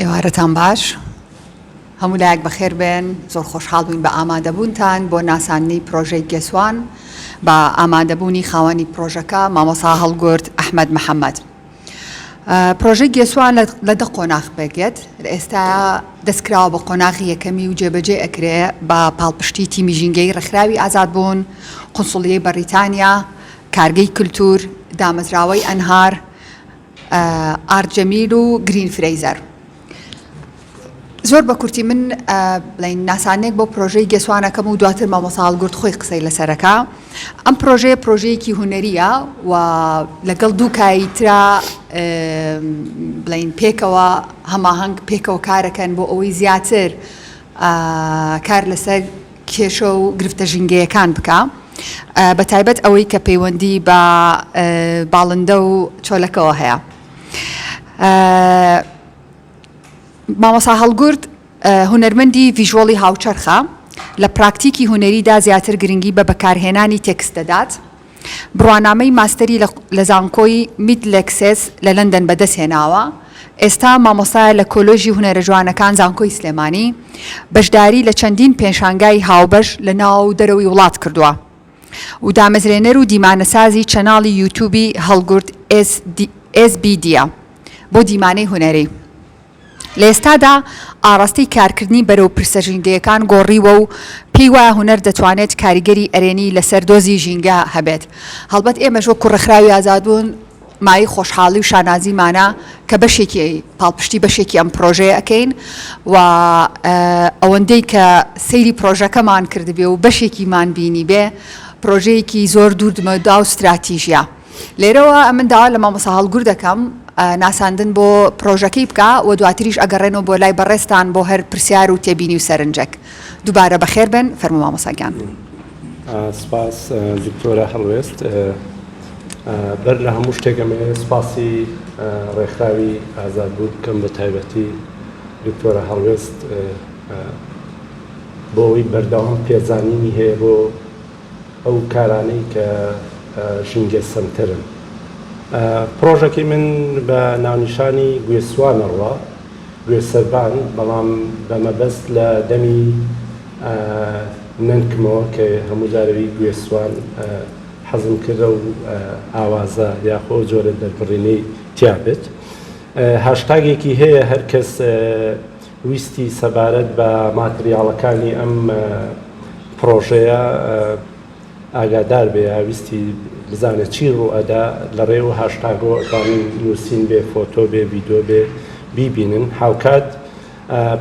ئێوارەتان باش هەموو لایەک بەخێر بێن زۆر خۆشحاڵ بووین بە ئامادەبوونتان بۆ ناساندنی پرۆژەی گێسوان بە ئامادەبوونی خاوەنی پرۆژەکە مامۆستا هەڵگورد ئەحمەد محەممەد. پرۆژەی گێسوان لە دە قۆناغ بێگێت لە ئێستا دەستکراوە بە قۆناغی یەکەمی و جێبەجێ ئەکرێ بە پاڵپشتی تیمی ژینگەی ڕێکخراوی ئازادبوون، قونسوڵیەی بەریتانیا، کارگەی کولتور، دامەزراوەی ئەنهار، ئارت جەمیل و گرین فرەیزەر. زۆر بە کورتی من بڵین ناسانێک بۆ پرۆژەی گێسوانەکەم و دواتر مامۆستا هەڵگورد خۆی قسەی لەسەرەکە. ئەم پرۆژەیەکی هونەریە و لەگەڵ دوو کایترا بڵین پێکەوە هەماهەنگ پێکەوە کارەکەن بۆ ئەوەی زیاتر کار لەسەر کێشە و گرفتە ژینگەیەکان بکە، بە تایبەت ئەوەی کە پەیوەندی بە باڵندە و چۆلەکەوە هەیە. مامۆستا هەڵگورد هونەرمەندی ڤیژوەڵی هاوچەرخە، لە پراکتیکی هونەریدا زیاتر گرنگی بە بەکارهێنانی تێکست دەدات. بڕوانامەی ماستەری لە زانکۆی میدلێکسس لە لەندەن بەدەستهێناوە. ئێستا مامۆستایە لە کۆلۆژی هونەرە جوانەکان زانکۆی سلێمانی، بەشداری لە چەندین پێشانگای هاوبەش لە ناو دەرەوەی وڵات کردووە و دامەزرێنەر و دیمانەسازی چەناڵی یوتیوبی هەڵگورد SBD بۆ دیمانەی هونەری. لە ئێستادا ئاڕاستەی کارکردنی بەرەو پرسە ژینگەیەکان گۆڕیوە و پێی وایە هونەر دەتوانێت کاریگەری ئەرێنی لەسەر دۆزی ژینگە هەبێت. هەڵبەت ئێمەش وەکو ڕێکخراوی ئازادبوون مای خۆشحاڵی و شانازیمانە کە بەشێکی پاڵپشتی بەشێکی ئەم پرۆژەیە ئەەکەین و ئەوەندەی کە سەیری پرۆژەکەمان کردبێ و بەشێکیمان بینی بێ پرۆژەیەکی زۆر دووردمەدا و استراتیژیە. لێرەوە ئەمن داوا لە مامۆستا هەڵگورد دەکەم ناساندن بۆ پرۆژەکەی بکە و دواتریش ئەگەڕێنەوە بۆ لای بەڕێستان بۆ هەر پرسیار و تێبینی و سەرنجەک. دووبارە بەخێر بن، فەرموو مامۆستاگیان. سپاس دکتۆرە هەڵوێست. بەر لە هەموو شتێکەمێ سپاسی ڕێکخراوی ئازادبوون بکەم بە تایبەتی دکتۆرە هەڵوێست بۆ ئەوەی بەردەوام پێزانینی هەیە بۆ ئەو کارانەی کە ژینگە سەمترن. پرۆژەکەی من بە ناونیشانی گوێسوانەڕوە گوێسەربان، بەڵام بەمەبەست لە دەمی ننکمەوە کە هەموو جارەوی گوێسوان حەزم کردە و ئاوازە یاخۆ جۆرە دەربڕینەی تیابێت. هاشتاگێکی هەیە هەر کەس ویستی سەبارەت بە ماتریاڵەکانی ئەم پرۆژەیە ئاگادار بێ، ویستی بزانێت چی ڕوئەدا لە ڕێوە هاشتاگۆ ئەتوانین نووسین بێ، فۆتۆ بێ، ڤیدۆ بێ بیبینن. هاوکات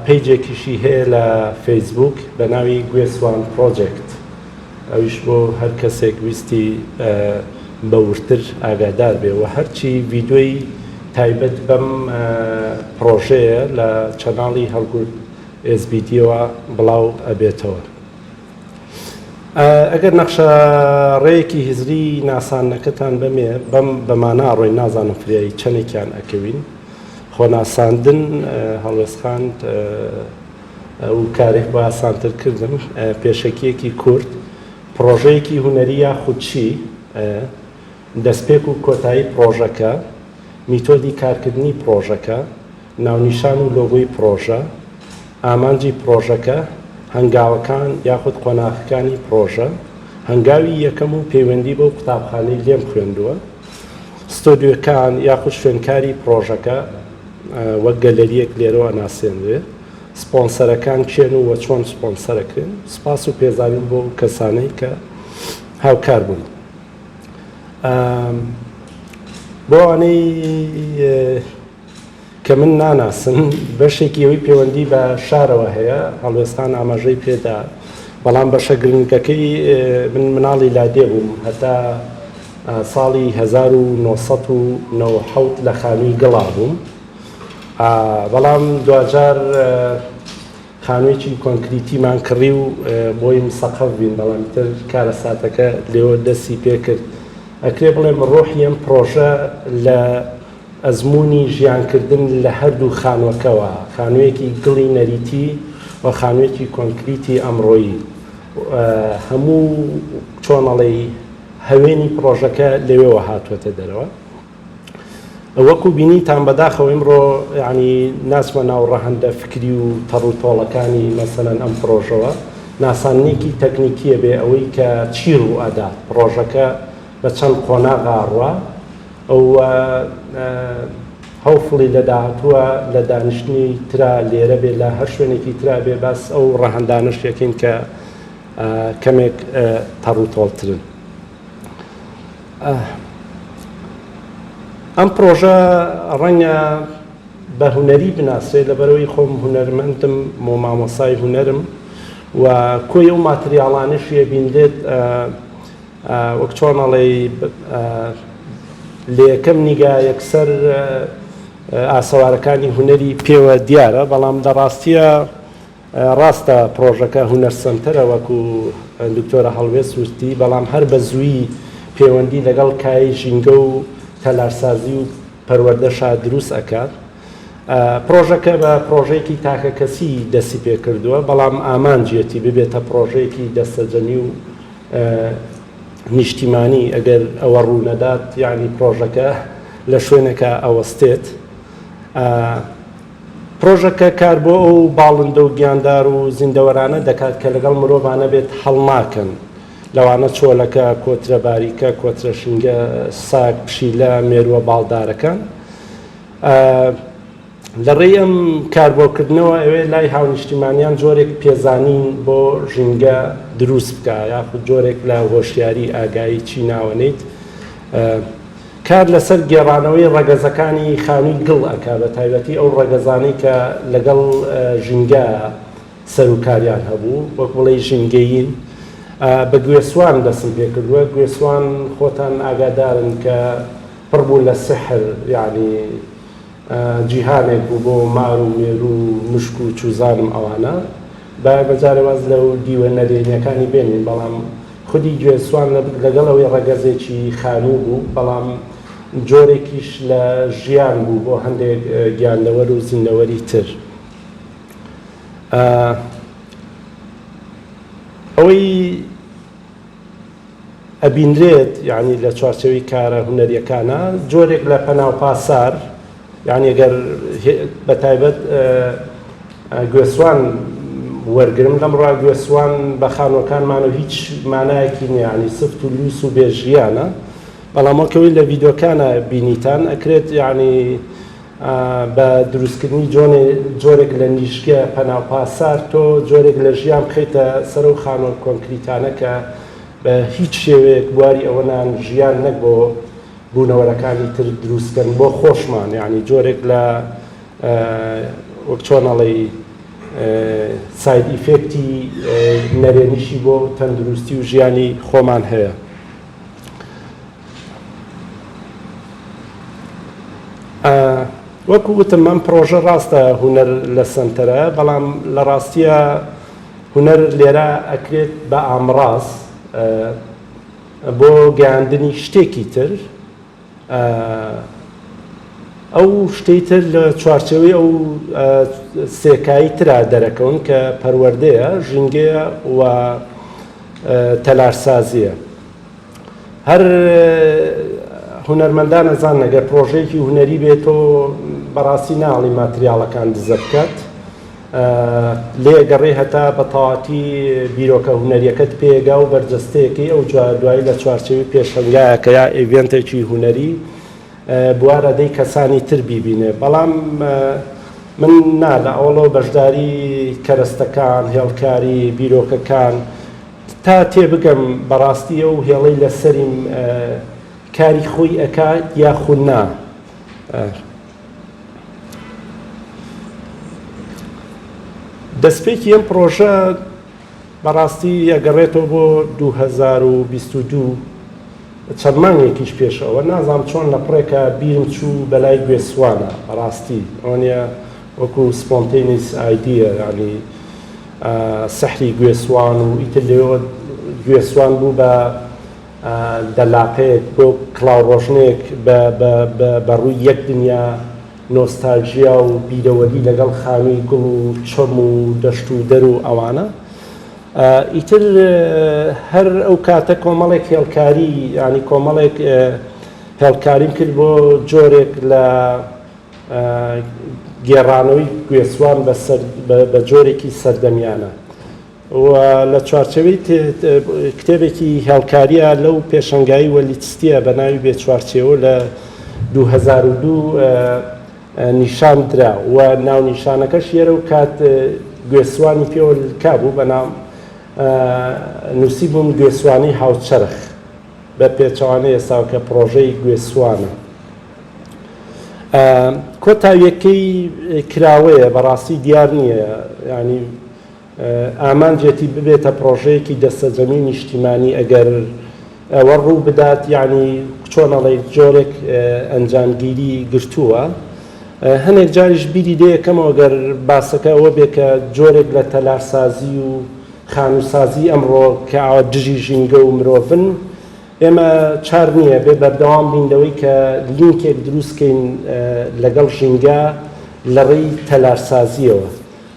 پیجێکیشی هەیە لە فەیسبوک بە ناوی گوێسوان پرۆجێکت، ئەویش بۆ هەر کەسێک ویستی بەورتر ئاگادار بێ و هەرچی ڤیدۆی تایبەت بەم پرۆژەیە لە چەناڵی هەڵگورد SBD-ەوە بڵاو ئەبێتەوە. ئەگەر نەخشە ڕێیەکی هزری ناسانەکەتان بەمێ بەم بەمانە ڕۆی نازانم فریایی چەندێکیان ئەکەوین. خۆناساندن هەڵوێستخاند و کارێک بۆ ئاسانتر کردن پێشەکیەکی کورد، پرۆژەیەکی هونەری یاخودچی، دەستپێک و کۆتایی پرۆژەکە، میتۆدی کارکردنی پرۆژەکە، ناونیشان و لۆگۆی پرۆژە، ئامانجی پرۆژەکە، هەنگاوەکان یاخود قۆناغەکانی پرۆژە، هەنگاوی یەکەم و پەیوەندی بۆ قوتابخانەی لێم خوێندووە، ستۆدیۆکان یاخود شوێنکاری پرۆژەکە وەک گەلەریەک لێرەوە ناسێنرێ، سپۆنسەرەکان کێن و وە چۆن سپۆنسەرەکرێن. سپاس و پێزانین بۆ کەسانەی کە هاوکار بوون. بۆ ئەوانەی کە من ناناسن بەشێکی ئەوەی پەیوەندی بە شارەوە هەیە، هەڵوێستان ئاماژەی پێدا، بەڵام بەشە گرنگەکەی من مناڵی لادێ بووم هەتا ساڵی 1997 لە خانووی گەڵا بووم، بەڵام دوجار خانوویەکی کۆنکریتیمان کڕی و بۆی مسەقف بین، بەڵام تر کارە ساتەکە لێوە دەستی پێ کرد. ئەکرێ بڵێم ڕۆحی ئەم پرۆژە لە ئەزمموی ژیانکردن لە هەردوو خانووەکەوە، خانوویەکی گڵی نەریتی و خانوویەکی کۆنکریتی ئەمڕۆیی، هەموو چۆنەڵی هەوێنی پرۆژەکە لەوێەوە هاتووەتە دەرەوە. وەکو بینیتان بەداخەوە ئەمڕۆ ینی ناچمە ناو ڕەهەندە فکری و تەڕوتۆڵەکانی مەسەلەن ئەم پرۆژەوە ناساننێکی تەکنیکیە بێ ئەوەی کە چیر و ئەدا پرۆژەکە بە چەند قۆناغا ڕوا ئەو هەوفڵی لە داهاتووە لە دانیشتنی ترا لێرە بێ لە هەر شوێنێکی ترا بێ باس ئەو ڕەهەندانش یەکەین کە کەمێک تەڕوتۆڵترن. ئەم پرۆژە ڕەنگە بە هونەری بناسرێت لەبەرەوەی خۆم هونەرمەندم مامۆسای هونەرم و کۆی ئەو ماتریاڵانشیە بیندێت وەک چۆنەڵێ لە یەکەم نیگا یەکسەر ئاسەوارەکانی هونەری پێوە دیارە بەڵام لە ڕاستیە ڕاستە پرۆژەکە هونەر سنتەرە وەکو دکتۆرە هەڵوێست وتی بەڵام هەر بە زووی پەیوەندی لەگەڵ کای ژینگە و تەلارسازی و پەروەردەشا دروست ئەکات. پرۆژەکە بە پرۆژەیەکی تاکە کەسی دەستی پێ کردووە بەڵام ئامانجێتی ببێتە پرۆژەیەکی دەستەجەنی و نیشتیمانی ئەگەر ئەوە ڕوونەدات یعنی پرۆژەکە لە شوێنەکە ئەوەستێت. پرۆژەکە کار بۆ ئەو باڵندە و گیاندار و زیندەوەرانە دەکات کە لەگەڵ مرۆڤانە بێت هەڵناکەن لەوانە چۆلەکە کۆترە باریکە کۆترە شینگە ساک پشیلە مێرووە باڵدارەکان. لە ڕێی ئەم کاربۆکردنەوە ئەوێ لای هاونیشتیمانیان جۆرێک پێزانین بۆ ژینگە دروست بکە یاخود جۆرێک لە هۆشیاری ئاگایی چی ناوەنیت کار لەسەر گێڕانەوەی ڕەگەزەکانی خانووی گڵ ئەکا بە تایبەتی ئەو ڕەگەزانەی کە لەگەڵ ژینگە سەرکاریان هەبوو وەک بڵێ ژینگەیین بە گوێسوان دەسم پێ کردووە. گوێسوان خۆتان ئاگادارن کە پڕ بوو لە سحر یعنی جیهانێک بوو بۆ مار و مێرو و مشک و چوزانم ئەوانە بەجارێ واز لەو دیوە نەدێنیەکانی بێنین بەڵام خودی گوێسوان لەگەڵەوەی ڕەگەزێکی خانوو بوو بەڵام جۆرێکیش لە ژیان بوو بۆ هەندێک گیاندەوەر و زیندەوەری تر. ئەوەی ئەبینرێت یعنی لە چوارچەوەی کارە هونەریەکانە جۆرێک لە پەناو پاسار یعنی ئەگەر بەتایبەت گوێسوان وەرگرم لەم ڕا گوێسوان بە خانوەکانمانە هیچ مانایەکی نیە ینی سفت و لووس و بێژیانە بەڵام وەکەوەی لە ڤیدۆکانە بینیتان ئەکرێت یعنی بە دروستکردنی جۆرێک لە نیشگە پەناو پاسار تۆ جۆرێک لە ژیان بخەیتە سەر و خانوە کۆنکریتانە کە بە هیچ شێوەیەک بواری ئەوەنان ژیان نەک بۆ بوونەوەرەکانی تر دروستکەن بۆ خۆشمان یعنی جۆرێک لە وەک چۆنەڵێ ساید ئیفێکتی نەرێنیشی بۆ تەندروستی و ژیانی خۆمان هەیە. وەکو وتم ئەم پرۆژە ڕاستە هونەر لە سنتەرە بەڵام لە ڕاستیە هونەر لێرە ئەکرێت بە ئامڕاست بۆ گەیاندنی شتێکی تر ئەو شتەی تر لە چوارچەوەی ئەو سێکایی ترا دەرەکەون کە پەروەردەیە ژینگەیە و تەلارسازیە. هەر هونەرمەندان ئەزان ئەگەر پرۆژەیەکی هونەری بێتۆ بەڕاستی ناڵی ماتریاڵەکان دزە بکات لێگەڕێ هەتا بە تەواتی بیرۆکە هونەریەکەت پێگا و بەرجەستەیەکی ئەو دوایی لە چوارچەوەی پێشەنگایەکە یا ئێڤێنتێکی هونەری بوارە دەی کەسانی تر بیبینێ بەڵام من نا لە ئەوڵەوە بەشداری کەرەستەکان هێڵکاری بیرۆکەکان تا تێبگەم بەڕاستی ئەو هێڵەی لەسەریم کاری خۆی ئەکات یاخود نا. دەستپێکی ئەم پرۆژە بەڕاستی ئەگەڕێتەوە بۆ 2022 چەند مانگێکیش پێشەوە نازانم چۆن لە پڕێکە بیرم چوو بەلای گوێسوانە بەڕاستی ئەوەنە وەکو سپۆنتێنیس ئایدیە ینی سەحری گوێسوان و ئیتر لێەوە گوێسوان بوو بە دەلاقەیەک بۆ کڵاوڕۆژنێک بەڕووی یەک دنیا نۆستالژیا و بیرەوەری لەگەڵ خانووی گوڵ و چۆم و دەشت و دەر و ئەوانە ئیتر هەر ئەو کاتە کۆمەڵێک هێڵکاری ینی کۆمەڵێک هەڵکاریم کرد بۆ جۆرێک لە گێڕانەوەی گوێسوان بە جۆرێکی سەردەمیانە و لە چوارچێوەی کتێبێکی هێڵکاریە لەو پێشەنگایی وەلیتستیە بە ناوی بێ چوارچێوە لە 2002 نیشان درا و ناو نیشانەکەش یێرە و کات گوێسوانی پێوە کابوو بە ناو نووسی بووم گوێسوانی هاوچەرخ بە پێچەوانەی ئێستا کە پرۆژەی گوێسوانە. کۆتاویەکەی کراوەیە بەڕاستی دیار نییە، ینی ئامانجێتی ببێتە پرۆژەیەکی دەستەجەمی نیشتیمانی ئەگەر ئەوە ڕوو بدات، یعنی چۆنەڵی جۆرێک ئەنجامگیری گرتووە. هەنێک جاریش بیری دەیەکەمەوە گەر باسەکە ئەوە بێ کە جۆرێک لە تەلارسازی و خانووسازی ئەمڕۆ کە ئەوە دژی ژینگە و مرۆڤن ئێمە چار نییە بێ بەردەوام بینەوەی کە لینکێک دروستکەین لەگەڵ ژینگە لە ڕێی تەلارسازیەوە.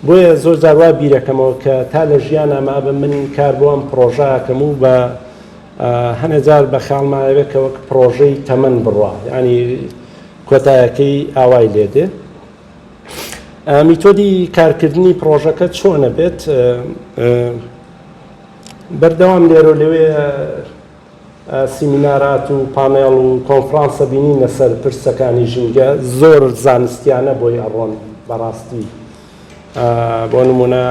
بۆیە زۆر جاروا بیرەکەمەوە کە تا لە ژیان ئەما بە من کار بۆ ئەم پرۆژەکەم و بە هەنێجار بە خاڵمانەوێت کە وەک پرۆژەی تەمەن بڕوا، ینی کۆتایەکەی ئاوای لێدێ. میتۆدی کارکردنی پرۆژەکە چۆنە بێت؟ بەردەوام لێرە لەوێ سیمینارات و پانێڵ و کۆنفرانسە بینین لەسەر پرسەکانی ژینگە زۆر زانستیانە بۆی ئەڕۆن بەڕاستی. بۆ نمونە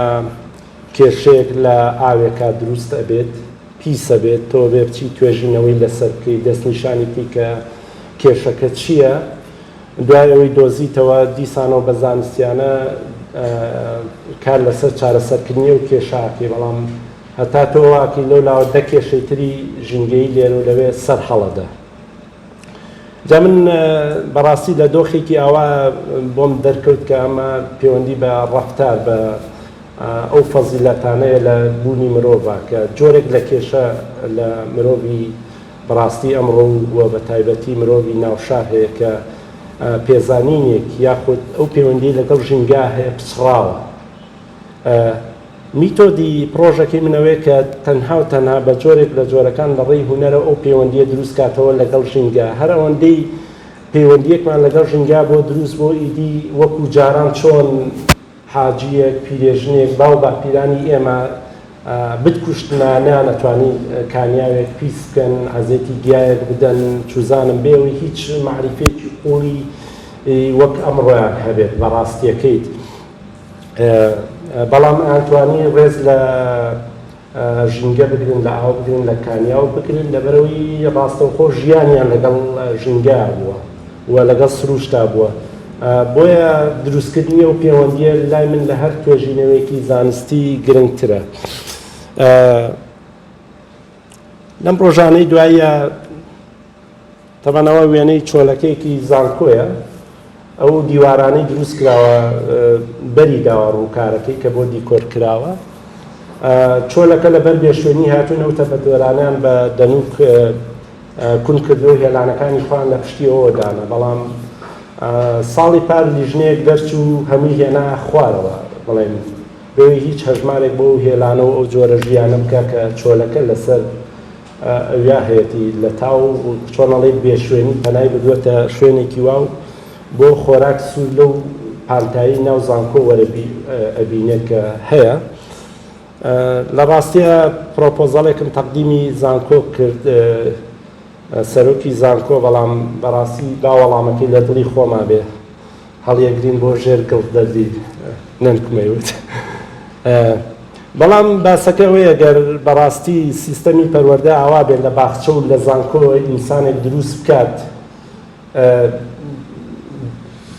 کێشەیەک لە ئاوێکا دروست ئەبێت، پیسە بێت، تۆ بێ بچی توێژینەوەی لەسەر بکەی، دەستنیشانی بکەی کە کێشەکە چییە، دوای ئەوەی دۆزیتەوە دیسانەوە بە زانستیانە کار لەسەر چارەسەرکردنی و کێشاکەی. بەڵام هەتا تۆ واکی لەو لاوە دە کێشەی تری ژینگەی لێن و لەوێ سەر هەڵەدا. جا من بەڕاستی لە دۆخێکی ئاوا بۆم دەرکەوت کە ئەمە پەیوەندی بە ڕەفتار بە ئەو فەزیلەتانەیە لە بوونی مرۆڤە کە جۆرێک لە کێشە لە مرۆڤی بەڕاستی ئەمڕۆ وە بە تایبەتی مرۆڤی ناوشار هەیە کە پێزانینێک یاخود ئەو پەیوەندی لەگەڵ ژینگا هەیە پچڕاوە. میتۆدی پرۆژەکەی منەوەی کە تەنها و تەنها بە جۆرێک لە جۆرەکان لە ڕێی هونەرە ئەو پەیوەندیە دروست کاتەوە لەگەڵ ژینگا. هەر ئەوەندەی پەیوەندیەکمان لەگەڵ ژینگا بۆ دروست بۆ ئیدی وەکو جاران چۆن حاجیەک پیرێژنێک باو باپیرانی ئێمە بتکوشتنا نانەتوانی کانیاوێک پیس بکەن، حەزێتی گیایەک بدەن، چوزانم بێەوەی هیچ معریفێکی قوڵی وەک ئەمڕۆیان هەبێت بەڕاستیەکەیت. بەڵام ئەتوانی ڕێز لە ژینگە بگرن، لە ئاو بگرن، لە کانیا و بگرن، لەبەرەوەی ڕاستەوخۆ ژیانیان لەگەڵ ژینگا بووە و لەگەڵ سروشتا بووە. بۆیە دروستکردنی و پەیوەندیە لای من لە هەر توێژینەوەیەکی زانستی گرنگترە. لەم ڕۆژانەی دوایە تەمەنەوە وێنەی چۆلەکەیەکی زانکۆیە، ئەو دیوارانەی دروست کراوە بەری داوە ڕووکارەکەی کە بۆ دیکۆر کراوە. چۆلەکە لەبەر بێشوێنی هاتوون ئەو تەپەتوێرانیان بە دەنووک کون کردو و هێلانەکانی خۆیان لە پشتی ئەوە دانا. بەڵام ساڵی پار لیژنەیەک دەرچوو هەمووی هێنا خوارەوە، بڵێن بێوی هیچ هەژمارێک بۆ هێلانەوە ئەو جۆرە ژیانە بکە کە چۆلەکە لەسەر ئەویا هەیەی لە تاو چۆنەڵی بێشوێنی پەنای بدوێتە شوێنێکی واو بۆ خۆراک سوور لەو پانتایی ناو زانکۆ وەرەبی ئەبینێت کە هەیە. لە ڕاستیە پرۆپۆزەڵێکم تەقدیمی زانکۆ کرد، سەرۆکی زانکۆ، بەڵام بەڕاستی باوەڵامەکەی لە دڵی خۆما بێ هەڵیەگرین بۆ ژێر گڵ دەردی نەنکمەوت. بەڵام باسەکە ئەوەیە گەر بەڕاستی سیستەمی پەروەردە ئاوا بێت لە باخچە و لە زانکۆ ئینسانێک دروست بکات،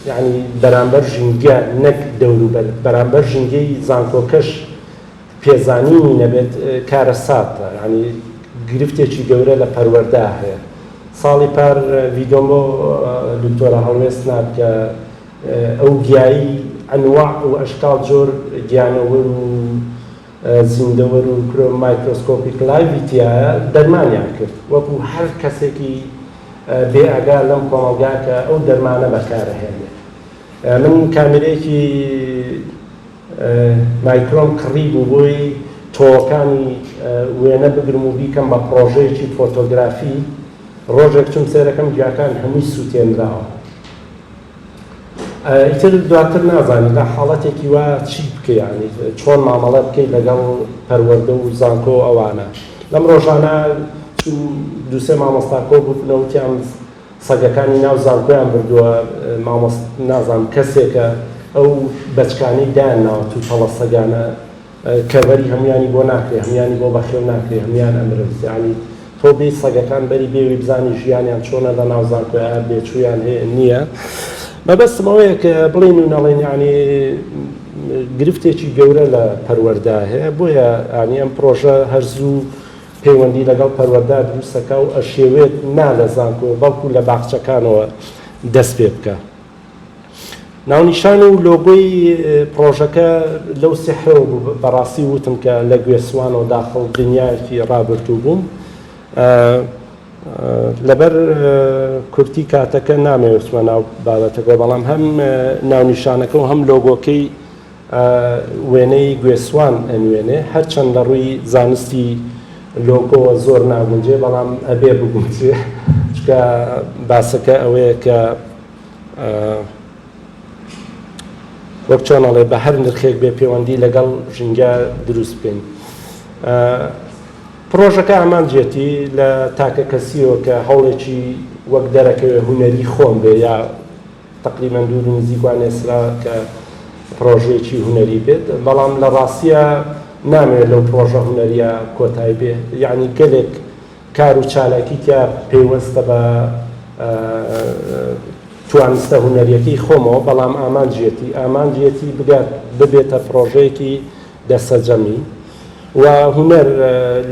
یعنی بەرامبەر ژینگە نەک دەوروبەر، بەرامبەر ژینگەی زانکۆکەش پێزانینی نەبێت کارە ساتە، ینی گرفتێکی گەورە لە پەروەردە هەیە. ساڵی پار ڤیدۆم بۆ دکتۆرە هەڵوێستنا کە ئەو گیایی ئەنواع و ئەشکال جۆر گیانەوەر و زیندەوەر و کرۆ مایکرۆسکۆپیک لایڤیتیایە دەرمانیان کرد، وەکو هەر کەسێکی بێ ئەگار لەم کۆمەلگا کە ئەو دەرمانە بەکارەهێنێت. من کامێرەیەکی مایکرۆم کڕی بوو بۆی تۆڵەکانی وێنە بگرم و بیکەم بە پرۆژەیەکی فۆتۆگرافی ڕۆژێک چوم سێرەکەم گیاکان هەمووی سووتێنراوە. ئیتر دواتر نازانی لە حاڵەتێکی وا چی بکەیانی چۆن مامەڵە بکەیت لەگەڵ پەروەردە و زانکۆ ئەوانە. لەم ڕۆژانە دووسێ مامۆستاکۆ بوونەوتیان سەگەکانی ناو زانکۆیان بردووە نازانم کەسێکە ئەو بەچکانی دایان ناوەت و تەڵە سەگانە کەبەری هەمویانی بۆ ناکرێ هەمویانی بۆ بەخێو ناکرێ هەمویان ئەمرن یعنی تۆ بێ سەگەکان بەری بێوی بزانی ژیانیان چۆنە لە ناو زانکۆیان بێچوویان هەیە نییە. مەبەستمەوەیە کە بڵین و نەڵێن یعنی گرفتێکی گەورە لە پەروەردە هەیە بۆیە ینی ئەم پرۆژە هەرزوو پەیوەندی لەگەڵ پەروەردە دروستەکە و ئەشێوێت نا لە زانکۆ بەڵکو لە باخچەکانەوە دەست پێ بکە. ناونیشان و لۆگۆی پرۆژەکە لەو سێحەوە بوو بەڕاستی وتم کە لە گوێسوانەوە داخڵ دنیایەکی ڕابردوو بووم لەبەر کورتی کاتەکە نامەوێتمە ناو بابەتەکە بەڵام هەم ناونیشانەکە و هەم لۆگۆکەی وێنەی گوێسوان ئەنوێنێ هەرچەند لە ڕووی زانستی لۆگۆ زۆر ناگونجێ بەڵام ئەبێ بگونجێ چکە باسەکە ئەوەیە کە وەک چۆنەڵێ بە هەر نرخێک بێ پەیوەندی لەگەڵ ژینگە دروست بکەین. پرۆژەکە ئامانجێتی لە تاکە کەسیەوە کە هەوڵێکی وەک دەرەکەوێ هونەری خۆم بێ یا تقریباً دوور و نزیکوان ئێسرا کە پرۆژەیەکی هونەری بێت بەڵام لە ڕاستیە نامێت لەو پرۆژە هونەریە کۆتایی بێ یعنی گەلێک کار و چالاکی تیا پێوەستە بە توانستە هونەریەکەی خۆمەوە بەڵام ئامانجێتی ببێتە پرۆژەیەکی دەسەجەمی و هونەر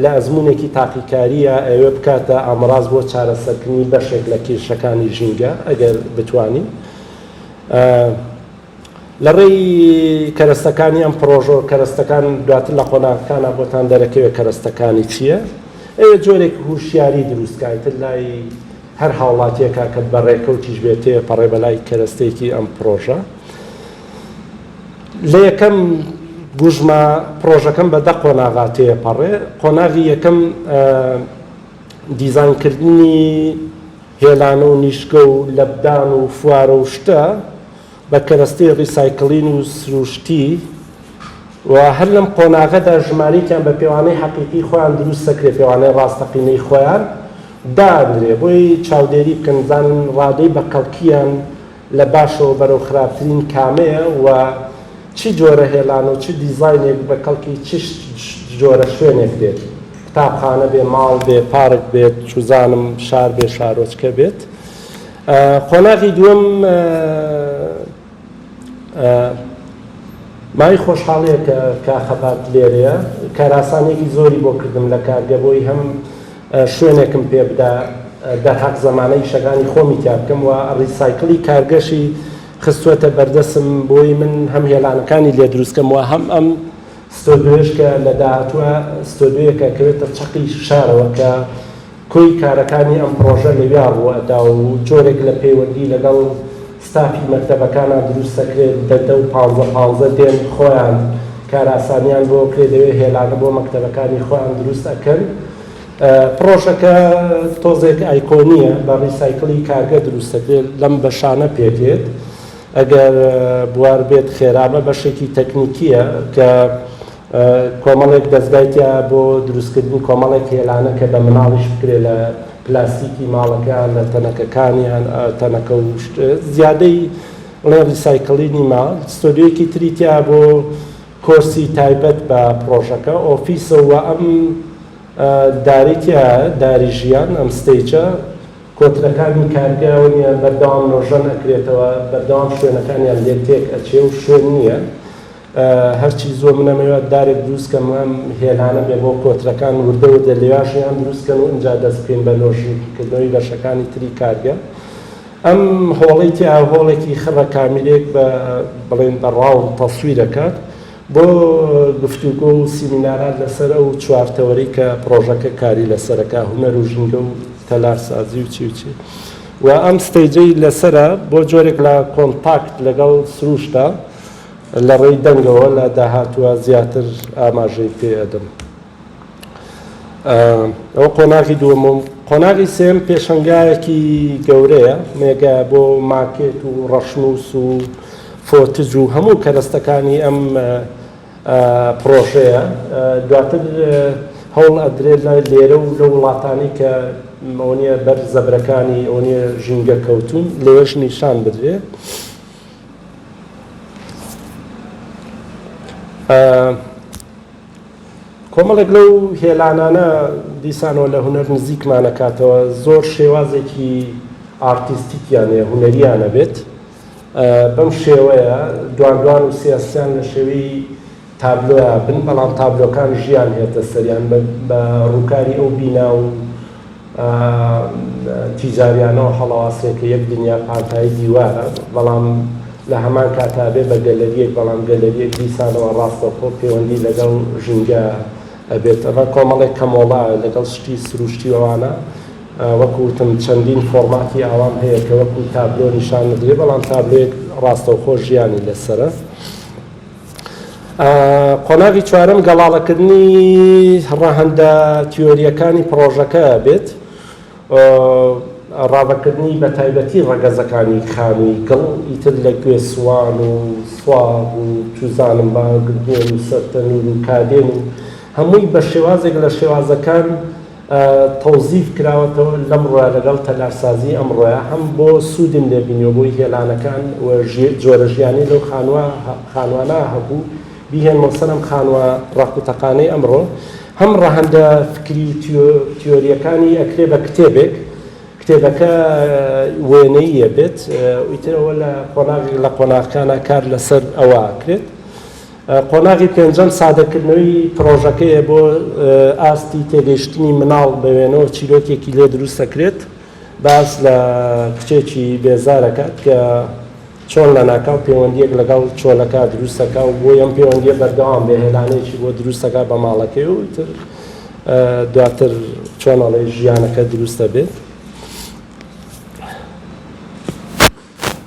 لە ئەزمونێکی تاقیکاریە ئەوێ بکاتە ئامڕاز بۆ چارەسەرکردنی بەشێک لە کێشەکانی ژینگە ئەگەر بتوانی. لە ڕێی کەرەستەکانی ئەم پرۆژۆ کەرەستەکان دواتر لە قۆناغەکانە بۆتان دەرەکەوێت کەرەستەکانی چییە؟ ئەوێ جۆرێک هوشیاری دروستکایتر لای هەر هاوڵاتیەکە کە بەڕێکەوتیش بێتێ پەڕێ بەلای کەرەستەیەکی ئەم پرۆژە. لە یەکەم گوژمە پرۆژەکەم بە 10 قۆناغاتەیە پەڕێ. قۆناغی یەکەم دیزاینکردنی هێلانە و نیشکە و لەبدان و فوارە و شتە بە کەرەستەی ڕیسایکڵین و سروشتی و هەر لەم قۆناغەدا ژمارەیەکیان بە پێوانەی حەقیقی خۆیان دروست دەکرێت پێوانەی ڕاستەقینەی خۆیان دادرێ بۆی چاودێری بکەن زانن ڕادەی بە کەڵکیان لە باشەوە بەرەو خراپترین کامەیە و چی جۆرە هێلان و چی دیزاینێک بە کەڵکی چ جۆرە شوێنێک بێت قوتابخانە بێ ماڵ بێ پارک بێت چوزانم شار بێ شارۆچکە بێت. قۆناغی دووەم مای خۆشحاڵەیە کە کاخەبات لێرەیە کاراسانێکی زۆری بۆ کردم لە کارگە بۆی هەم شوێنێکم پێ بدا دەرهەق زەمانەی شەکانی خۆمی تیا بکەم و ڕیسایکڵی کارگەشی خستوەتە بەردەسم بۆی من هەم هێلانەکانی لێ دروستکەم و هەم ئەم ستۆدیۆش کە لە داهاتووە ستۆدیۆیەکە کەوێتە چەقی شارەوە کە کۆی کارەکانی ئەم پرۆژە لەوێ ڕوەدا و جۆرێک لە پەیوەندی لەگەڵ ستافی مەکتەبەکانە دروست دەکرێت دە و 15 دێن خۆیان کاراسانیان بۆ کرێ دەوێت هێلانە بۆ مەکتەبەکانی خۆیان دروست ئەکەن. پرۆژەکە تۆزێک ئایکۆنیە بە ڕیسایکڵی کارگە دروست دەکرێت لەم بەشانە پێدێت ئەگەر بوار بێت خێرامە بەشێکی تەکنیکیە کە کۆمەڵێک دەستگایتە بۆ دروستکردنی کۆمەڵێک هێلانە کە بە مناڵیش بکرێت لە پلاستیکی ماڵەکان لە تەنەکەکانیان تەنەکە و زیادەیڵێ ریسایکڵینی ماڵ ستۆدیۆیەکی تریتیا بۆ کۆرسی تایبەت بە پرۆژەکە ئۆفیسەوە ئەم داریتە داری ژیان ئەم ستێجە کۆترەکانی کارگەونیە بەردەوام نۆژە نەکرێتەوە بەردەوام شوێنەکانیان لێ تێک ئەچێ و شوێن نییە هەرچی زۆر منەمەوێت دارێک دروستکەم ئەم هێلانە بێ بۆ کۆترەکان وردەوە دەلێواشیان دروستکەن و ئەنجا دەست بکەین بە نۆژکردنەوەی بەشەکانی تری کارگە. ئەم هۆڵی تیا هۆڵێکی خڕە کامیلێک بە بڵێن بەڕاو تەسویرەکات بۆ گفتوگۆ و سیمینارات لەسەر ئەو چوارتەوەرەی کە پرۆژەکە کاری لەسەرەکە هونەر و ژینگە و تەلارسازی و چی و ئەم ستەیجەی لەسرە بۆ جۆرێک لە کۆنتاکت لەگەڵ سروشتە لە ڕێی دەنگەوە لە داهاتووە زیاتر ئاماژەی پێ ئەدەم. ئەوە قۆناغی دووەم قۆناغی سێم پێشەنگایەکی گەورەیە مێگە بۆ ماکێت و ڕەشنووس و فۆتج و هەموو کەرەستەکانی ئەم پرۆژەیە دواتر هەوڵ ئەدرێت لێرە و لە وڵاتانی کە ئەوە بەر زەبرەکانی ئەوە ژینگە کەوتون لێوەش نیشان بدرێت. کۆمەڵێک لەو هێلانانە دیسانەوە لە هونەر نزیکمانەکاتەوە زۆر شێوازێکی ئارتیستیکیانێ هونەریانە بێت بەم شێوەیە دوان و سیاسیان لە شێوەی تابلۆە بن بەڵام تابلۆکان ژیان هێتە سەریان بە ڕووکاری ئەو بینا و تیجاریانەوە هەڵەواسێکە یەک دنیا پانتایی دیوارە بەڵام لە هەمان کاتابێ بە گەلەریەک بەڵام گەلەریەک دیسانەوە ڕاستەوخۆ پەیوەندی لەگەڵ ژینگە ئەبێت ئەمە کۆمەڵێک کەمۆڵا لەگەڵ شتی سروشتی ئەوانە وەکوتم چەندین فۆرماتی ئاوام هەیە کە وەکو تابلۆ نیشان ندرێ بەڵام تابلۆیەک ڕاستەوخۆ ژیانی لەسرە. قۆناغی چوارەم گەڵاڵەکردنی ڕاهەندە تیۆریەکانی پرۆژەکە بێت ڕابەکردنی بە تایبەتی ڕەگەزەکانی خانووی گڵ ئیتر لە گوێ سوان و سواب و توزانم باگردێن و سەرتەنور و کادێن و هەمووی بە شێوازێک لە شێوازەکان تەوزیف کراوەتەوە لەمڕۆیە لەگەڵ تەلارسازی ئەمڕۆیە هەم بۆ سوودم لێبینیەوە بۆی هێلانەکان جۆرە ژیانی لەو خانوانە هەبوو بیهێنمەوە سەرم خانوە ڕاقوتەقانەی ئەمڕۆ هەم ڕەهەندە فکری تیۆریەکانی ئەکرێ بە کتێبێک کتێبەکە وێنەیە بێت ئیترەوە لە قۆناغەکانە کار لەسەر ئەوە ئەکرێت. قۆناغی پێنجەم سادەکردنەوەی پرۆژەکەیە بۆ ئاستی تێگەیشتنی مناڵ بە وێنەوە چیرۆکێکی لێ دروست دەکرێت باس لە کچێکی بێزارەکات کە چۆن لە ناکاو پەیوەندیەک لەگەڵ چۆلەکە دروستەکە و بۆ ئەم پەیوەندیە بەردەوام بێ هێلانەیەکی بۆ دروستەکە بە ماڵەکەی و دواتر چۆنەڵێ ژیانەکە دروستە بێت.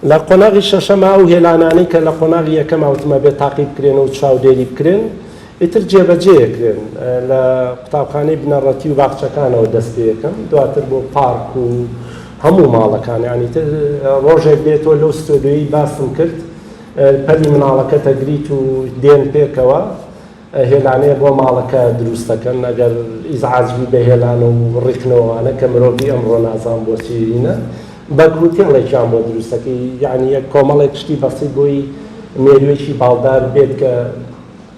لە قۆناغی شەشەما و هێلانانەی کە لە قۆناغی یەکەم ئەوتمە بێت تاقیب بکرێن و چاودێری بکرێن ئیتر جێبەجێکرێن لە قوتابخانەی بنەڕەتی و باخچەکانەوە دەست پێ یەکەم دواتر بۆ پارک و هەموو ماڵەکان یانیتر ڕۆژێک بێتەوە لەو ستۆدیۆیی باسم کرد پەلی مناڵەکە تەگریت و دێن پێکەوە هێلانەیە بۆ ماڵەکە دروست دەکەن ئەگەر ئیزعاجبی بە هێلان و ڕێکنەوەوانە کە مرۆڤی ئەمڕۆ نازان بۆچینە بەگروتێڵێکیان بۆ دروستەکەی یعنی یەک کۆمەڵێک شتی بەسیط بۆی مێروێکی باڵدار بێت کە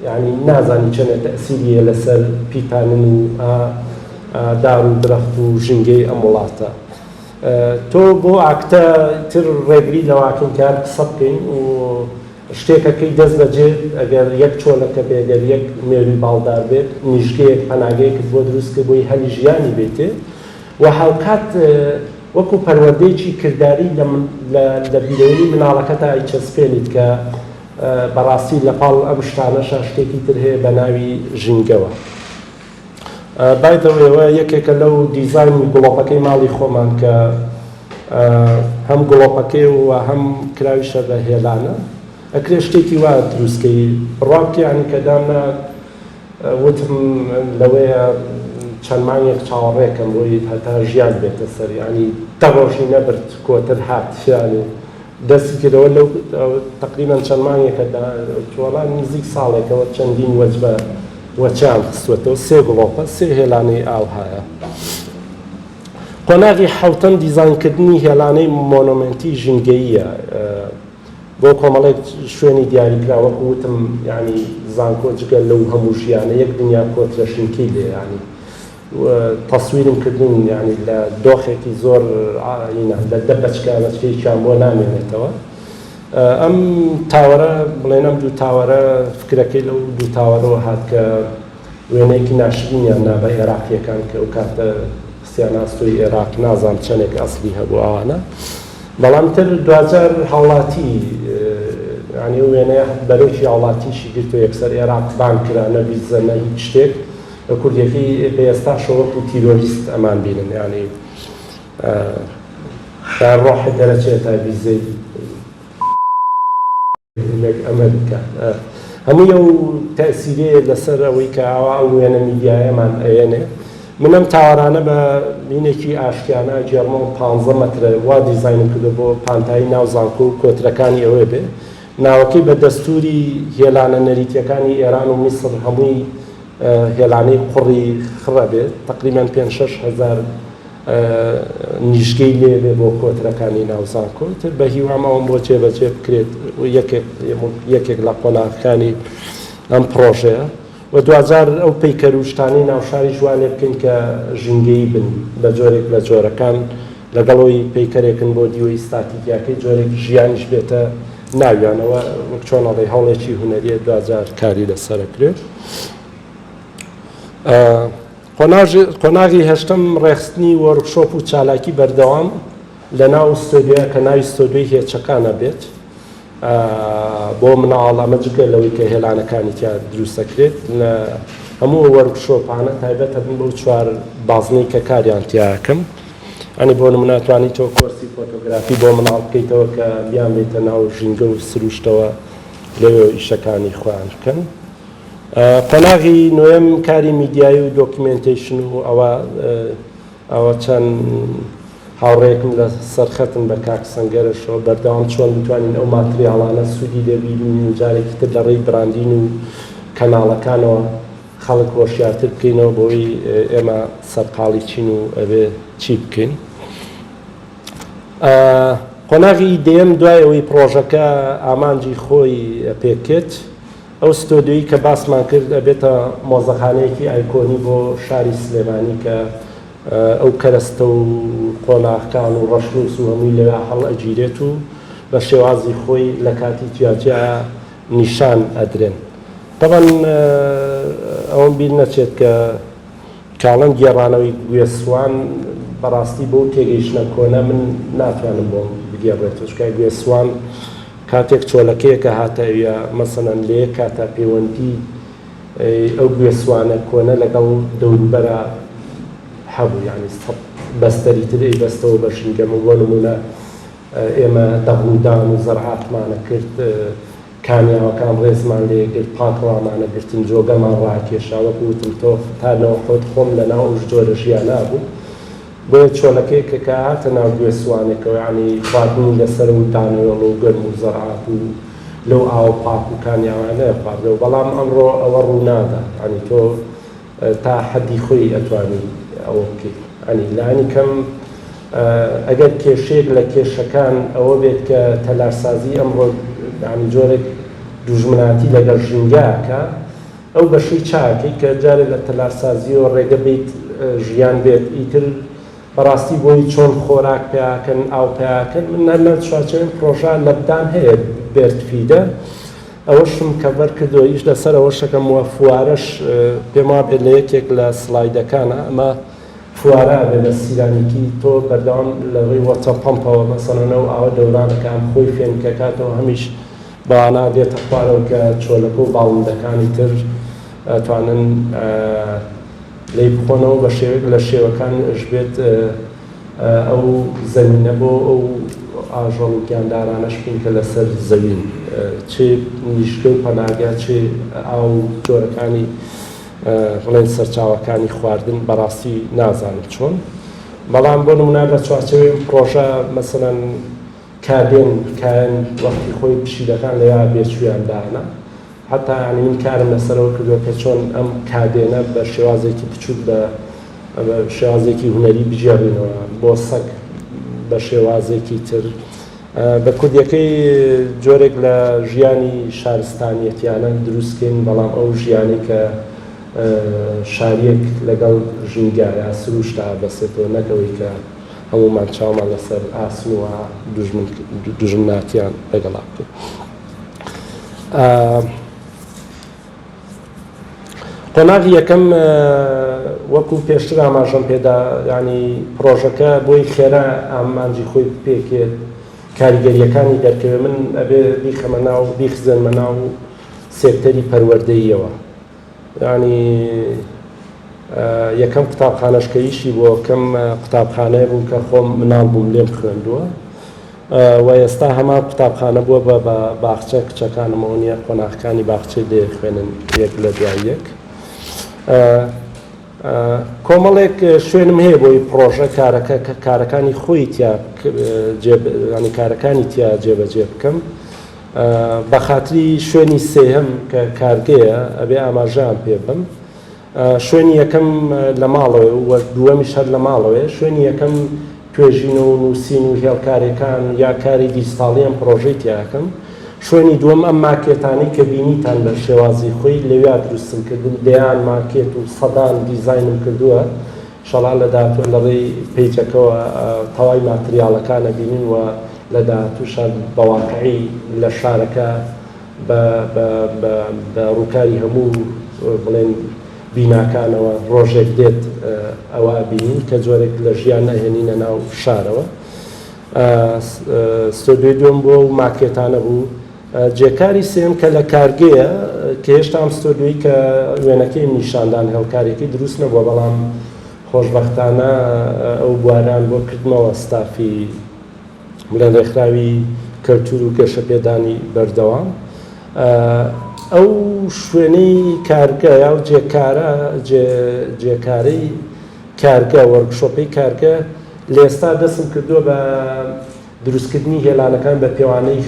یعنی نازانی چەنە تەسیریە لەسەر پیتانن و دار و درەخت و ژینگەی ئەم وڵاتە. تۆ بۆ ئاکتە تر ڕێگری لەواکەین کار قسە بکەین و شتێکەکەی دەست بەجێ ئەگەر یەک چۆلەکە بێ ئەگەر یەک مێروی باڵدار بێت نیشگەیەک پەناگەیەکت بۆ دروست کرد بۆی هەلی ژیانی بێتێ و هاوکات وەکو پەروەردەیەکی کردداری لە بیرەوەی مناڵەکەتا ئیچەسپێنیت کە بەڕاستی لەپاڵ ئەم شتانەشە شتێکی تر هەیە بە ناوی ژینگەوە. بایدەوەیەوە یەکێکە لەو دیزاینی گوڵۆپەکەی ماڵی خۆمان کە هەم گوڵۆپەکەی و هەم کراویشە بە هێلانە ئەکرێ شتێکی وا دروستکەی ڕابکەیانی کە دامنا وتم لەوەیە چەند مانگێک چاوەڕێکم بۆی هەتا ژیان بێتە سەر ینی تەڕۆژی نەبرد کۆتر هات شیانێ دەستی کردەوە لەو تقریبان چەند مانگێکە چۆڵان نزیک ساڵێکەوە چەندین وەجبە وەچیان خستوێتەوە سێ گڵۆپە سێ هێلانەی ئاو هەیە. قۆناغی حەوتەم دیزاینکردنی هێلانەی مۆنۆمنتی ژینگەییە بۆ کۆمەڵێک شوێنی دیاریکرا وەکو وتم ینی زانکۆ جگە لەو هەموو ژیانە یەک دنیا کۆترە شینکی لێ ینی تەسویرم کردن ینی لە دۆخێکی زۆر لە دە بەچکانەچکەیان بۆ نامێنێتەوە. ئەم تاوەرە بڵێن ئەم دوو تاوەرە فکرەکەی لەو دوو تاوەرەوە هات کە وێنەیەکی ناشرینیان نا بە عێراقیەکان کە ئەو کاتە خستیان ئاستۆی عێراق نازان چەندێک ئەسلی هەبوو ئەوانە بەڵام تر دوجار هاوڵاتی ینی وێنەیە بەرەوکی هاوڵاتیشی گرتو یەکسەر عێراق بان کرا نەبیزە نە هیچ شتێک لە کوردیەکەی بە ئێستا شەوەکو تیرۆریست ئەمان بینن ینی ڕۆحی دەرەچێتە ویزەی ئەمریکا هەمووی ئەو تەسیرەیە لەسەر ئەوەی کە ئاوا ئەو وێنە میدیایەمان ئەێنێ منم تاوانانە بە بینێکی ئاشتیانە جێڕمە 15 مەترە وا دیزاینم کردو بۆ پانتایی ناو زانکۆ و کۆترەکانی ئەوێ بێ ناوەکەی بە دەستوری هێلانە نەریتیەکانی ئێران و میسر هەمووی هێلانەی قوڕی خڕە بێت تقریبان 5,000 نیشگەی لێ بێ بۆ کۆترەکانی ناو زانکۆ تر بە هیوامەوەم بۆ جێبەجێ بکرێت یەکێک لە قۆناغەکانی ئەم پرۆژەیە و دوجار ئەو پەیکەروشتانی ناوشاری جوانێ بکەین کە ژینگەی بن بە جۆرێک لە جۆرەکان لەگەڵەوەی پەیکەرێکن بۆ دیوەی ستاتیکیاکەی جۆرێک ژیانیش بێتە ناویانەوە وەک چۆنەڵی هەوڵێکی هونەریە دوجار کاری لەسەرەکرێت. قۆناغی هەشتم ڕێخستنی وەرکشۆپ و چالاکی بەردەوام لە ناو ستۆدیۆیە کە ناوی ستۆدیۆی هێچەکانە بێت بۆ مناڵ ئەمە جگە لەوەی کە هێلانەکانی تیا دروستەکرێت لە هەموو وەرکشۆپانە تایبەتە بن بەو 4 بازنەی کە کاریان تیاکەم ئەنی بۆ نمونەتوانی تۆ کۆرسی فۆتۆگرافی بۆ مناڵ بکەیتەوە کە بیان بێتە ناو ژینگە و سروشتەوە لەوێ ئیشەکانی خۆیان بکەن. قۆناغی نوێم کاری میدیایی و دۆکیمنتیشن و ئەوە چەند هاوڕێکم لە سەرخەتم بە کاک سەنگەرەشەوە بەردەوام چۆن بتوانین ئەو ماتریاڵانە سوودی دەبیین و جارێکی تر لە ڕێی براندین و کەناڵەکانەوە خەڵک هۆشیارتر بکەینەوە بۆی ئێمە سەرقاڵی چین و ئەبێ چی بکەین. قۆناغی دێم دوای ئەوەی پرۆژەکە ئامانجی خۆی پێکرد ئەو ستۆدیۆیی کە باسمان کرد ئەبێتە مۆزەخانەیەکی ئایکۆنی بۆ شاری سلێمانی کە ئەو کەرەستە و قۆناغەکان و ڕەشنووس و هەمووی لەوێ هەڵ ئەگیرێت و بە شێوازی خۆی لە کاتی جیاجیا نیشان ئەدرێن. طبعاً ئەوم بیر نەچێت کە کاڵم گێڕانەوەی گوێسوان بەڕاستی بۆ تێگەیشتنە کۆنە من ناتوانم بۆم بگێڕێتەوە چکای گوێسوان کاتێک چۆلەکەیەکە هاتەویە مەسەڵەن لێ کاتە پەیوەندی ئەو گوێسوانە کۆنە لەگەڵ دەوروبەرە هەبوو یعنی بەستەری تر بەستەوە بە ژینگەمە بۆ نمونە ئێمە دەغڵودان و زەرعاتمانە کرد کامیاوەکان ڕێزمان لێگرت پاکڵامانە گرتن جۆگەمان ڕاکێشاوە وتم تۆ تا نەوە خۆت خۆم لە ناو ئەو جۆرە ژیانە بوو بۆیە چۆلەکەیەکە کە هاتە ناو گوێسوانێکەوە یعنی خواردنی لەسەر و دانەوێڵ و گەرم و زەرعات و لەو ئاو پاک و کامیاوانەیە خواردەوە بەڵام ئەمڕۆ ئەوە ڕوونادا ینی تۆ تا حەدی خۆی ئەتوانی ئەوە بکەیت ینی لانی کەم ئەگەر کێشەیەک لە کێشەکان ئەوە بێت کە تەلارسازی ئەمڕۆ ینی جۆرێک دوژمناتی لەگەڵ ژینگاکە ئەو بەشەی چاکەی کە جارێک لە تەلارسازیەوە ڕێگە بیت ژیان بێت ئیتر بەڕاستی بۆی چۆن خۆراک پیاکەن ئاو پیاکەن من لە چوارچێوەی پرۆژە لەبدان هەیە بێرتفیدە ئەوەشم کەڤەر کردووە ئیش لەسەر ئەوە شەکەم وە فوارەش پێم وا بێت لە یەکێک لە سلایدەکانە ئەمە فوارە بێت لە سیرانیکی تۆ بەردەوام لە ڕێی وەتە پەمپەوە مەسەڵەنە و ئاوە دەورانەکان خۆی فێنکەکاتەوە هەمیش بەوانە دێتە خوارەوە کە چۆلەکە و باڵندەکانی تر توانن لی بخۆنەوە بە شێوەیەک لە شێوەکان ئەژبێت ئەو زەمینە بۆ ئەو ئاژەڵ و گیاندارانەش بین کە لەسەر زەوین چێ نیشتە و پەناگا چێ ئاو جۆرەکانی ڕڵێن سەرچاوەکانی خواردن بەڕاستی نازانم چۆن بەڵام بۆ نمونە لە چوارچێوەی پرۆژە مەسەڵەن کادێن کایەن وەختی خۆی پشیلەکان لەوێ بێچوویاندانە حتا ینی من کارم لەسەرەوە کردووە کە چۆن ئەم کادێنە بە شێوازێکی بچووک بە شێوازێکی هونەری بژێڕینەوە بۆ سەگ بە شێوازێکی تر بە کوردیەکەی جۆرێک لە ژیانی شارستانیەتیانە دروستکەین بەڵام ئەو ژیانی کە شاریەک لەگەڵ ژینگایە سروشتا بەسێتەوە نەکەوەی کە هەموومان چاومان لەسەر ئاسنووە دوژمناتیان لەگەڵا بکەین. قۆناغی یەکەم وەکو پێشتر ئاماژەم پێدا ینی پرۆژەکە بۆی خێرا ئامانجی خۆی پێکێت کاریگەریەکانی دەرکەوێ من ئەبێ بیخەمە ناو بیخزێنمە ناو سێکتەری پەروەردەییەوە ینی یەکەم قوتابخانەشکەیشی بۆ کەم قوتابخانەیە بوو کە خۆم مناڵ بووم لێم خوێندووە و ئێستا هەمان قوتابخانە بووە بە باخچە کچەکانمەوە نیە قۆناغەکانی باخچەی لێ خوێنن یەک لە دوای یەک کۆمەڵێک شوێنم هەیە بۆی پرۆژە کارەکانی خۆی ینی کارەکانی تیا جێبەجێ بکەم بە خاتری شوێنی سێهەم کە کارگەیە ئەبێ ئاماژەیان پێ بم شوێنی یەکەم لە ماڵەوەی و دووەمیش هەر لە ماڵەوەی شوێنی یەکەم توێژینەوە و نووسین و هێڵکارێکان یا کاری دیجیتاڵیان پرۆژەی تیاکەم شوێنی دووەم ئەم ماکێتانی کە بینیتان بە شێوازی خۆی لەویا دروستم کردن دەیان ماکێت و سەدان دیزاینم کردووە شەڵا لە داهاتوو لە ڕێی پیجەکەەوە تەواوی ماتریاڵەکانە بینین و لە داهاتووشە بەواقعی لە شارەکە بە ڕووکاری هەموو بڵێن بیناکانەوە ڕۆژێک دێت ئەوە بینین کە جۆرێک لە ژیان نەهێنینە ناو شارەوە ستۆدیۆی دوم بۆ و ماکێتانە بوو جێکاری سێم کە لە کارگەیە کە هێشتا ئەم ستۆدیۆی کە وێنەکەی نیشاندان هێڵکارێکی دروست نەبووە بەڵام خۆشبەختانە ئەو بواران بۆ کردنەوە ستافی بڵێن ڕێکخراوی کەلتور و گەشەپێدانی بەردەوام ئەو شوێنەی کارگە یا جێکارەی کارگە وەرکشۆپەی کارگە لە ئێستا دەستم کردووە بە دروستکردنی هێلانەکان بە پێوانەی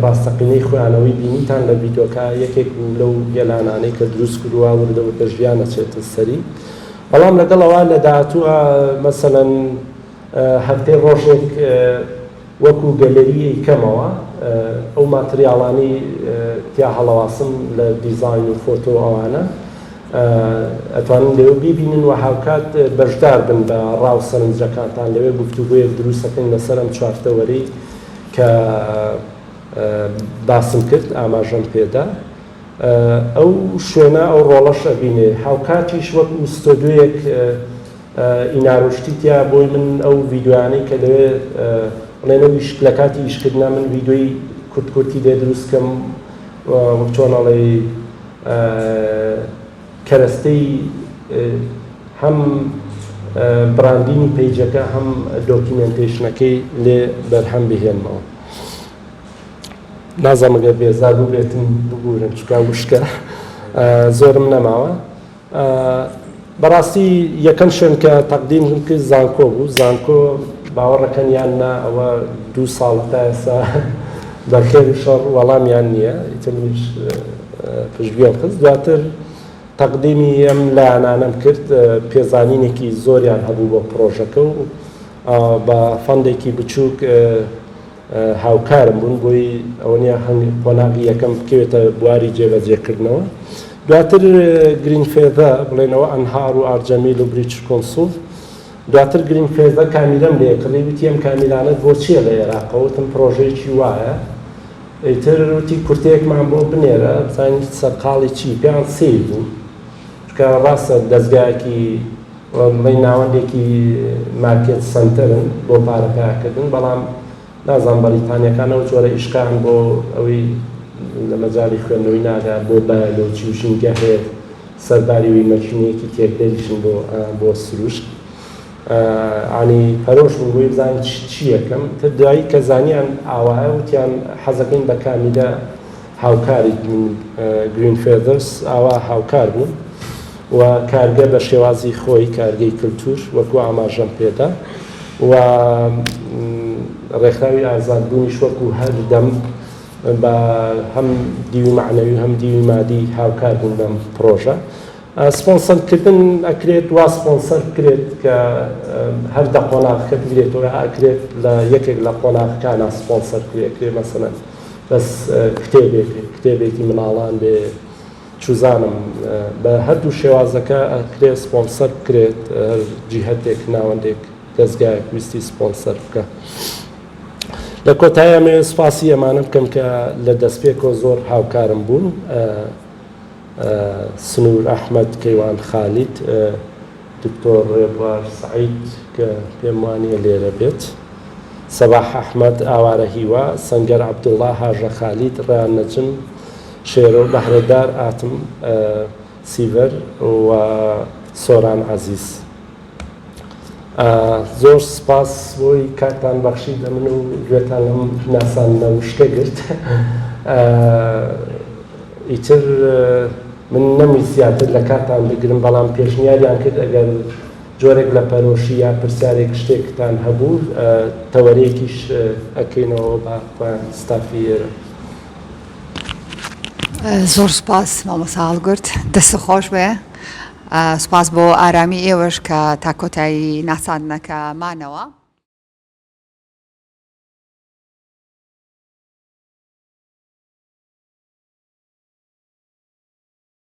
ڕاستەقینەی خۆیانەوەی بینیتان لە ڤیدۆکە یەکێک بوو لەو هێلانانەی کە دروست کردووە وردەوە بە ژیانە چێتە سەری بەڵام لەگەڵەوە لە داهاتووە مەسەلەن هەفتەی ڕۆژێک وەکو گەلەریی کەمەوە ئەو ماتریاڵانی تیا هەڵەواسم لە دیزاین و فۆتۆ ئەوانە ئەتوانن لەوێ بیبینن و هاوکات بەشدار بن بە ڕاو سەرنجەکانتان لەوێ گفتوگویەک دروستەکەن لەسەر ئەم چوارتەوەرەی کە باسم کرد ئاماژەم پێدا ئەو شوێنە ئەو ڕۆڵەش ئەبینێ هاوکاتیش وەکو ستۆدیۆیەک ئیناڕۆشتی تیا بۆی من ئەو ڤیدیۆیانەی کە لەوێ بڵێنەوە لە کاتی ئیشکردنا من ڤیدۆی کورتکورتی لێ دروستکەم چۆنەڵێ کەرەستەی هەم براندینی پیجەکە هەم دۆکیمنتیشنەکەی لێ بەرهەم بهێنمەوە نازانم ئەگەر بێزار بوو بێتم بگورن چکا وشکە زۆرم نەماوە بەڕاستی یەکەم شوێن کە تەقدیمم کرد زانکۆ بوو زانکۆ باوەڕەکەن یان نا ئەوە 2 ساڵە تا ئێستا بەخێر و شەڕ وەڵامیان نییە ئیتر منیش پشتگوێم خست دواتر تەقدیمی ئەم لایەنانەم کرد پێزانینێکی زۆریان هەبوو بۆ پرۆژەکە و بە فەندێکی بچووک هاوکارم بوون بۆی ئەوە نیە قۆناغی یەکەم بکەوێتە بواری جێبەجێکردنەوە دواتر گرینفێدە بڵێنەوە ئەنهار و ئارجەمیل و بریچ کۆنسوڵ دواتر گرینفێدە کامیرەم لێ کڕی وتی ئەم کامیرانە بۆ چییە لە عێراقەوە وتم پرۆژەیەکی وایە ئیتر وتی کورتەیەکمان بۆ بنێرە بزانیت سەرقاڵی چی پێیان سێ بوو کە ڕاستە دەستگایەکی بڵێن ناوەندێکی مارکێت سنتەرن بۆ پارەپیاکردن بەڵام نازان بەریتانیەکانەوە جۆرە ئیشکان بۆ ئەوەی لە مەجای خوێندنەوەی ناگات بۆ بایۆلۆجی و ژینگە هەیە سەرداری وی مەکینەیەکی تێکدەریشن بۆ سروشت عنی پەرۆش بوون بۆی بزانین چی یەکەم تر دوایی کە زانیان ئاوایە وتیان حەزەکەین بە کامیلە هاوکاری گرینفێدەرس ئاوا هاوکار بوون و کارگە بە شێوازی خۆی کارگەی کلتور وەکو ئاماژەم پێدا و ڕێکخراوی ئازادبوونیش وەکو هەر دەم بە هەم دیوی معنەوی هەم دیوی مادی هاوکار بوون لەم پرۆژە سپۆنسەرکردن ئەکرێت وا سپۆنسەر بکرێت کە هەر دە قۆناغەکە بگرێتەوە ئەکرێت لە یەکێک لە قۆناغەکانە سپۆنسەر کرێت مەسەلەن بەس کتێبێکی مناڵان بێ چوزانم بە هەردوو شێوازەکە ئەکرێت سپۆنسەر بکرێت هەر جیهەتێک ناوەندێک دەستگایەک ویستی سپۆنسەر بکە لە کۆتاییە مێ سپاسی ئەمانە بکەم کە لە دەستپێکەوە زۆر هاوکارم بوون سنوور ئەحمەد کەیوان خالید دکتۆر ڕێبوار سعید کە پێم وانییە لێرە بێت سەباح ئەحمەد ئاوارە هیوا سەنگەر عەبدوڵڵا هاژە خالید ڕیان نەجم شێرۆ بەهرەدار ئاتم سیڤەر و سۆران عەزیز زۆر سپاس بۆی کاتتان بەخشی دە من و گوێتان لەم ناسانە وشکە گرت ئیتر من نەمی زیاتر لە کاتان بگرم بەڵام پێشنیاریان کرد ئەگەر جۆرێک لە پەرۆشی یا پرسیارێک شتێکتان هەبوو تەوەرێکیش ئەکەینەوە بە خۆیان ستافی ئێرە. زۆر سوپاس مامۆستا هەڵگورد، دەست خۆش بێ. سوپاس بۆ ئارامی ئێوەش کە تا کۆتایی ناساندنەکەمانەوە.